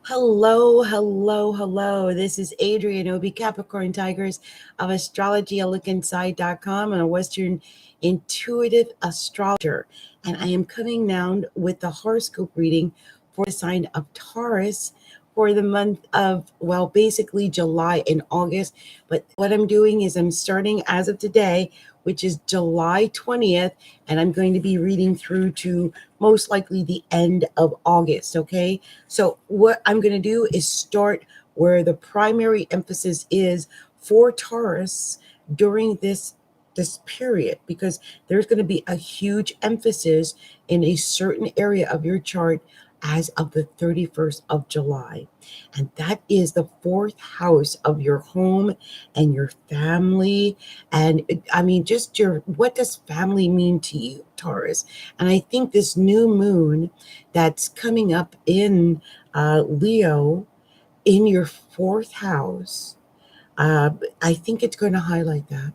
Hello, hello, hello. This is Adrienne Obey, Capricorntigress of astrologyalookinside.com and a Western Intuitive Astrologer. And I am coming now with the horoscope reading for the sign of Taurus for the month of, well, basically July and August. But what I'm doing is I'm starting as of today, which is July 20th, and I'm going to be reading through to most likely the end of August, okay? So what I'm going to do is start where the primary emphasis is for Taurus during this period, because there's going to be a huge emphasis in a certain area of your chart as of the 31st of July. And that is the fourth house of your home and your family. And I mean, just what does family mean to you, Taurus? And I think this new moon that's coming up in Leo in your fourth house, uh, I think it's going to highlight that.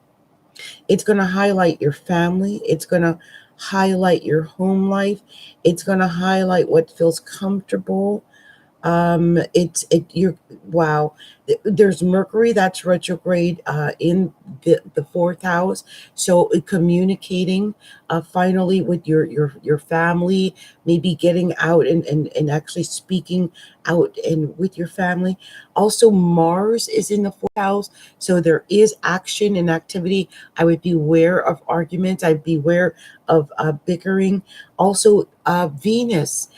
It's going to highlight your family. It's going to highlight your home life. It's going to highlight what feels comfortable. You're wow. There's Mercury that's retrograde in the fourth house, so communicating finally with your family, maybe getting out and actually speaking out and with your family. Also, Mars is in the fourth house, so there is action and activity. I would beware of arguments. I'd beware of bickering. Also, Venus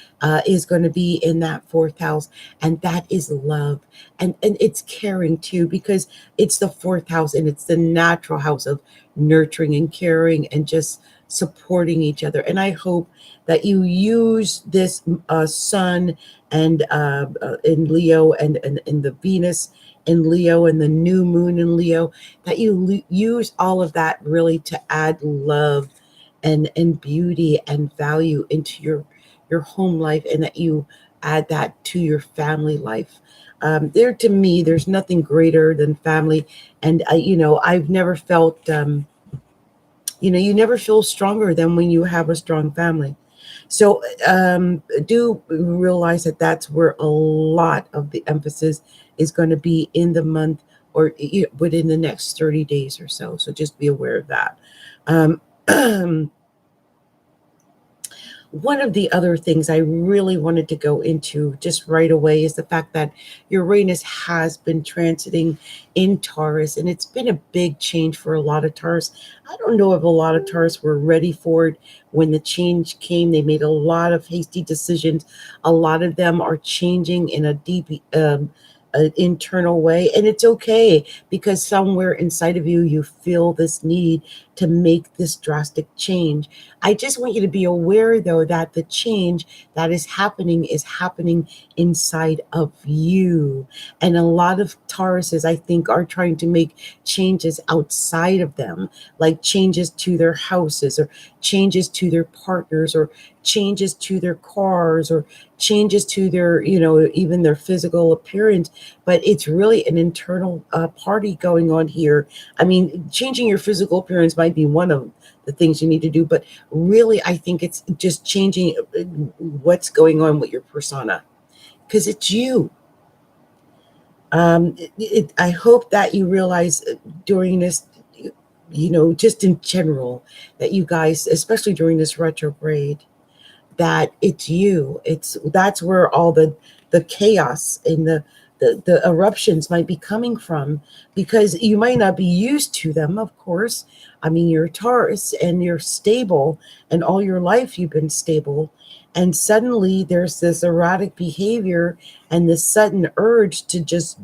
is going to be in that fourth house, and that is love, and it's caring too, because it's the fourth house and it's the natural house of nurturing and caring and just supporting each other. And I hope that you use this sun and in Leo and the Venus in Leo and the new moon in Leo, that you use all of that really to add love and beauty and value into your home life, and that you add that to your family life. There, to me, there's nothing greater than family. And I've never felt, you never feel stronger than when you have a strong family. So do realize that that's where a lot of the emphasis is going to be in the month, or within the next 30 days or so. So just be aware of that. One of the other things I really wanted to go into just right away is the fact that Uranus has been transiting in Taurus, and it's been a big change for a lot of Taurus. I don't know if a lot of Taurus were ready for it when the change came. They made a lot of hasty decisions. A lot of them are changing in a deep, an internal way, and it's okay, because somewhere inside of you, you feel this need to make this drastic change. I just want you to be aware, though, that the change that is happening inside of you. And a lot of Tauruses, I think, are trying to make changes outside of them, like changes to their houses, or changes to their partners, or changes to their cars, or changes to their, even their physical appearance. But it's really an internal party going on here. I mean, changing your physical appearance might be one of the things you need to do, but really, I think it's just changing what's going on with your persona, because it's you. I hope that you realize during this, just in general, that you guys, especially during this retrograde, that it's you. That's where all the chaos and the eruptions might be coming from, because you might not be used to them, of course. I mean, you're Taurus and you're stable, and all your life you've been stable. And suddenly there's this erratic behavior and this sudden urge to just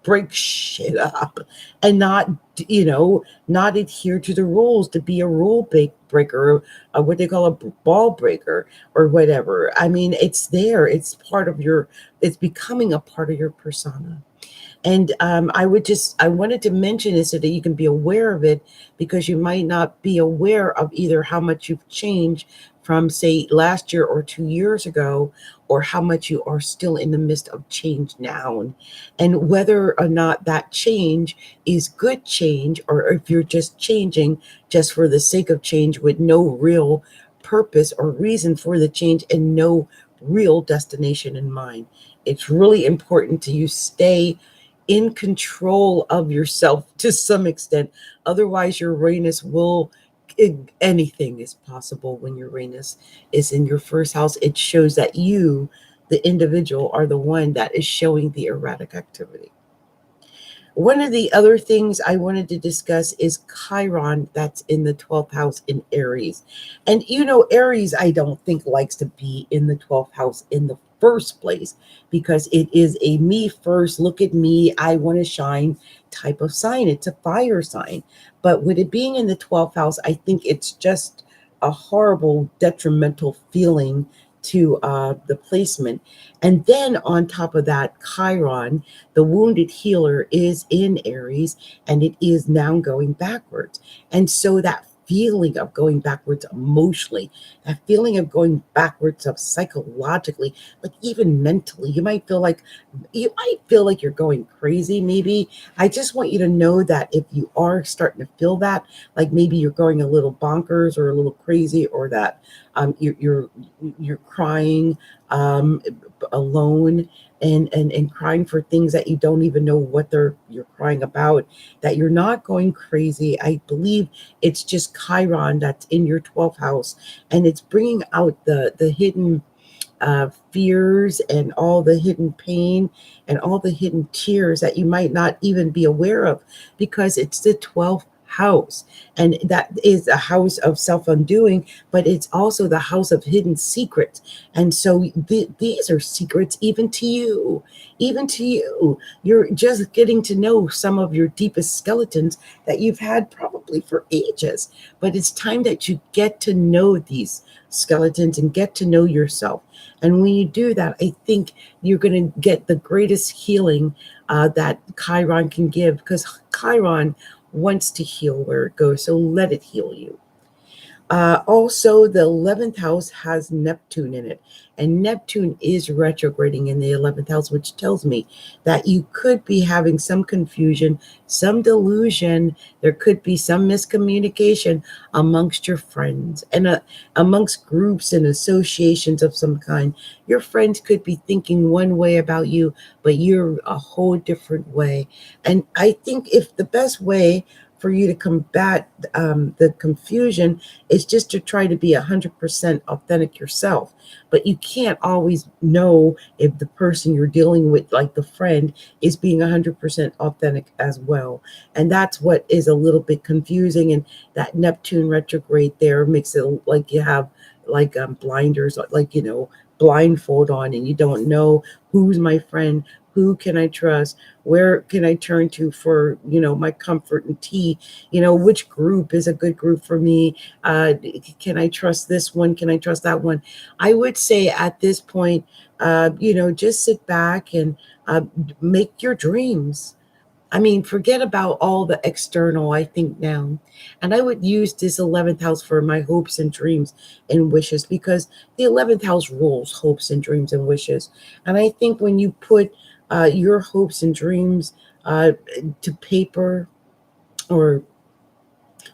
break shit up and not adhere to the rules, to be a breaker, what they call a ball breaker or whatever. I mean, it's there, it's part of it's becoming a part of your persona. And I wanted to mention it so that you can be aware of it, because you might not be aware of either how much you've changed from, say, last year or 2 years ago, or how much you are still in the midst of change now, and whether or not that change is good change, or if you're just changing just for the sake of change with no real purpose or reason for the change, and no real destination in mind. It's really important to you stay in control of yourself to some extent. Otherwise, your Uranus will, anything is possible when Uranus is in your first house. It shows that you, the individual, are the one that is showing the erratic activity. One of the other things I wanted to discuss is Chiron, that's in the 12th house in Aries. And Aries, I don't think likes to be in the 12th house in the first place because it is a me first, look at me, I want to shine type of sign. It's a fire sign. But with it being in the 12th house, I think it's just a horrible, detrimental feeling to the placement. And then on top of that, Chiron, the wounded healer, is in Aries, and it is now going backwards. And so that feeling of going backwards emotionally, that feeling of going backwards of psychologically, like even mentally, you might feel like you're going crazy. Maybe I just want you to know that if you are starting to feel that, like maybe you're going a little bonkers or a little crazy, or that you're crying alone and crying for things that you don't even know what you're crying about, that you're not going crazy. I believe it's just Chiron that's in your 12th house, and it's bringing out the hidden fears and all the hidden pain and all the hidden tears that you might not even be aware of, because it's the 12th house, and that is a house of self-undoing, but it's also the house of hidden secrets. And so these are secrets even to you. You're just getting to know some of your deepest skeletons that you've had probably for ages, but it's time that you get to know these skeletons and get to know yourself. And when you do that, I think you're going to get the greatest healing that Chiron can give, because Chiron wants to heal where it goes. So let it heal you. Also, the 11th house has Neptune in it, and Neptune is retrograding in the 11th house, which tells me that you could be having some confusion, some delusion. There could be some miscommunication amongst your friends and amongst groups and associations of some kind. Your friends could be thinking one way about you, but you're a whole different way. And I think if the best way for you to combat the confusion is just to try to be 100% authentic yourself. But you can't always know if the person you're dealing with, like the friend, is being 100% authentic as well. And that's what is a little bit confusing. And that Neptune retrograde there makes it like you have like blinders, like, blindfold on, and you don't know who's my friend, who can I trust, where can I turn to for, my comfort and tea, which group is a good group for me, can I trust this one, can I trust that one. I would say at this point, just sit back and uh, make your dreams. I mean, forget about all the external, I think now. And I would use this 11th house for my hopes and dreams and wishes, because the 11th house rules hopes and dreams and wishes. And I think when you put your hopes and dreams to paper, or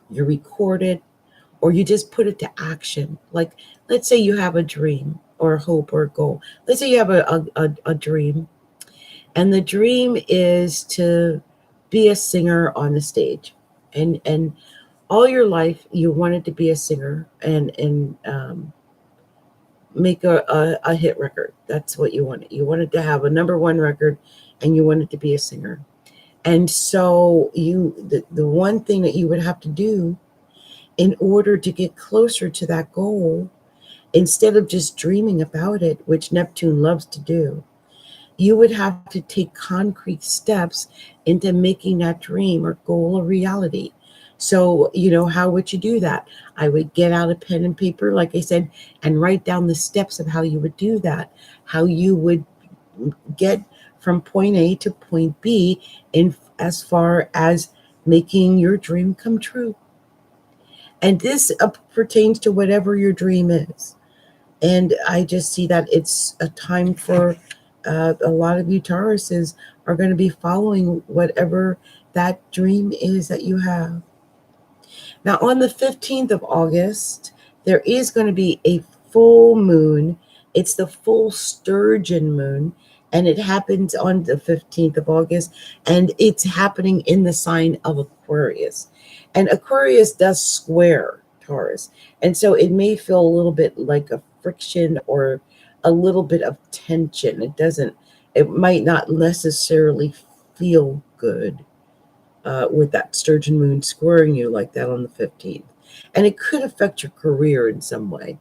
you record it, or you just put it to action, like let's say you have a dream or a hope or a goal. Let's say you have a dream, and the dream is to be a singer on the stage, and all your life you wanted to be a singer and make a hit record. That's what you wanted to have a number one record, and you wanted to be a singer. And so the one thing that you would have to do in order to get closer to that goal, instead of just dreaming about it, which Neptune loves to do, you would have to take concrete steps into making that dream or goal a reality. So, how would you do that? I would get out a pen and paper, like I said, and write down the steps of how you would do that, how you would get from point A to point B in as far as making your dream come true. And this pertains to whatever your dream is. And I just see that it's a time for a lot of you Tauruses are going to be following whatever that dream is that you have. Now, on the 15th of August, there is going to be a full moon It's the full sturgeon moon, and it happens on the 15th of August, and it's happening in the sign of Aquarius. And Aquarius does square Taurus. And so it may feel a little bit like a friction or a little bit of tension. It might not necessarily feel good with that sturgeon moon squaring you like that on the 15th. And it could affect your career in some way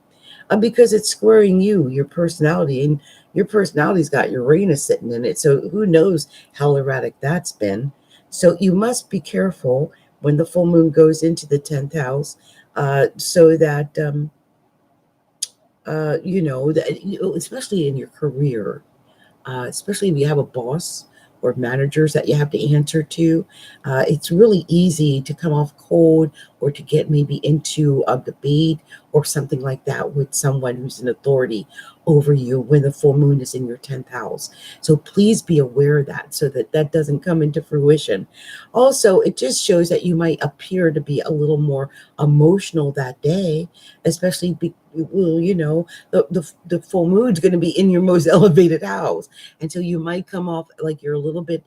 because it's squaring you, your personality, and your personality's got Uranus sitting in it. So who knows how erratic that's been. So you must be careful when the full moon goes into the 10th house so that, especially in your career, especially if you have a boss or managers that you have to answer to. It's really easy to come off cold or to get maybe into a debate or something like that with someone who's an authority over you when the full moon is in your 10th house. So please be aware of that so that that doesn't come into fruition. Also, it just shows that you might appear to be a little more emotional that day, especially the full moon's going to be in your most elevated house. And so you might come off like you're a little bit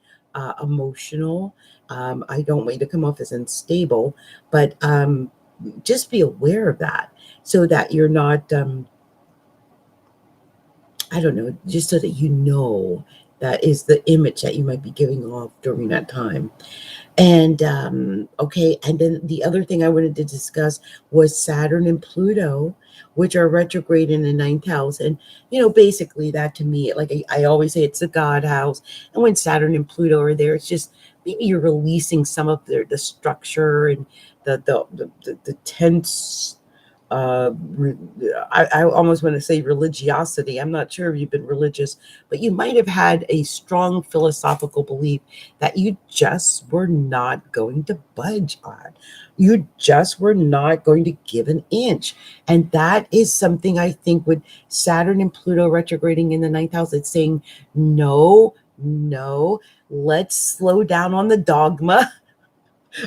emotional. I don't want you to come off as unstable, but just be aware of that so that you're not, I don't know, just so that that is the image that you might be giving off during that time. And okay, and then the other thing I wanted to discuss was Saturn and Pluto, which are retrograde in the ninth house. And basically that to me, like I always say, it's the God house. And when Saturn and Pluto are there, it's just maybe you're releasing some of the structure and the tense I almost want to say religiosity. I'm not sure if you've been religious, but you might have had a strong philosophical belief that you just were not going to budge on. You just were not going to give an inch. And that is something I think with Saturn and Pluto retrograding in the ninth house, it's saying, no, no, let's slow down on the dogma.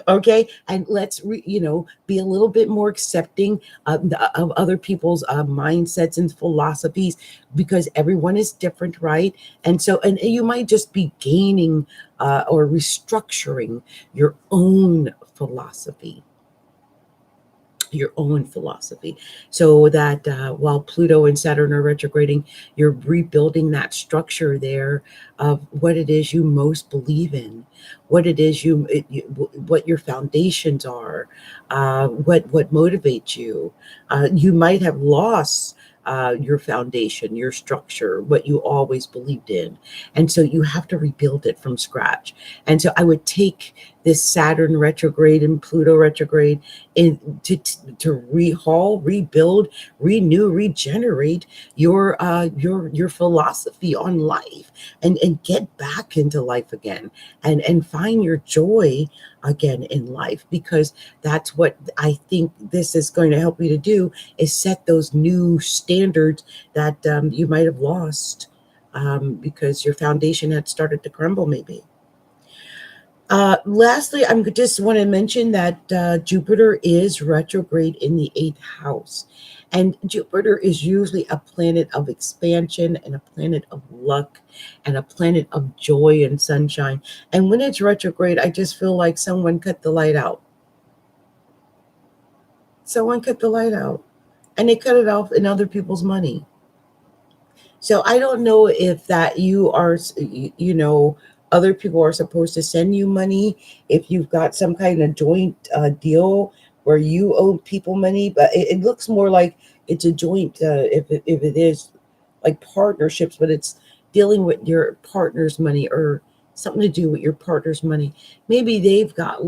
Okay, and let's be a little bit more accepting of other people's mindsets and philosophies, because everyone is different, right? And so, and you might just be gaining or restructuring your own philosophy, so that while Pluto and Saturn are retrograding, you're rebuilding that structure there of what it is you most believe in, what it is what your foundations are, what motivates you. You might have lost your foundation, your structure, what you always believed in, and so you have to rebuild it from scratch. And so I would take this Saturn retrograde and Pluto retrograde to rebuild, renew, regenerate your philosophy on life, and get back into life again, and find your joy again in life, because that's what I think this is going to help you to do, is set those new standards that you might have lost because your foundation had started to crumble maybe. Lastly, I just want to mention that Jupiter is retrograde in the eighth house. And Jupiter is usually a planet of expansion and a planet of luck and a planet of joy and sunshine. And when it's retrograde, I just feel like someone cut the light out. Someone cut the light out, and they cut it off in other people's money. So I don't know if that you are, other people are supposed to send you money if you've got some kind of joint deal where you owe people money, but it looks more like it's a joint, if it is like partnerships, but it's dealing with your partner's money or something to do with your partner's money. Maybe they've got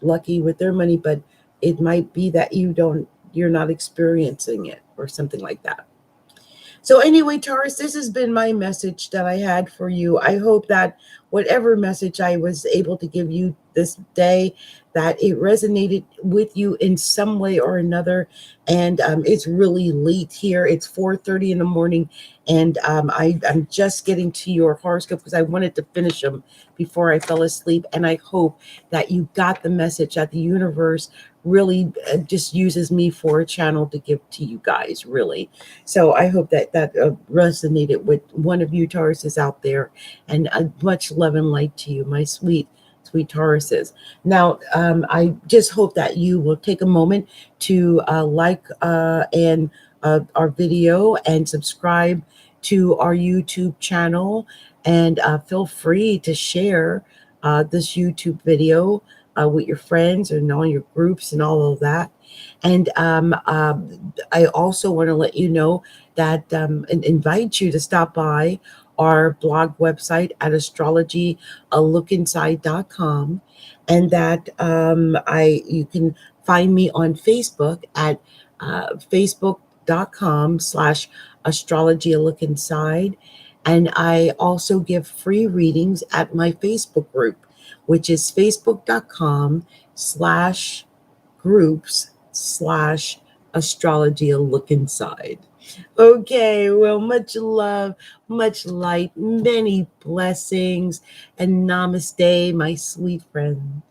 lucky with their money, but it might be that you're not experiencing it or something like that. So anyway, Taurus, this has been my message that I had for you. I hope that whatever message I was able to give you this day, that it resonated with you in some way or another. And it's really late here. It's 4:30 in the morning, and I'm just getting to your horoscope because I wanted to finish them before I fell asleep. And I hope that you got the message that the universe really just uses me for a channel to give to you guys, really. So I hope that resonated with one of you Tauruses out there, and much love and light to you, my sweet sweet Tauruses. Now, I just hope that you will take a moment to like and our video and subscribe to our YouTube channel, and feel free to share this YouTube video with your friends and all your groups and all of that. And I also want to let you know that and invite you to stop by our blog website at astrologylookinside.com, and that I you can find me on Facebook at facebook.com/ astrology a look inside. And I also give free readings at my Facebook group, which is facebook.com/groups/astrology a look inside. Okay, well, much love, much light, many blessings, and namaste, my sweet friends.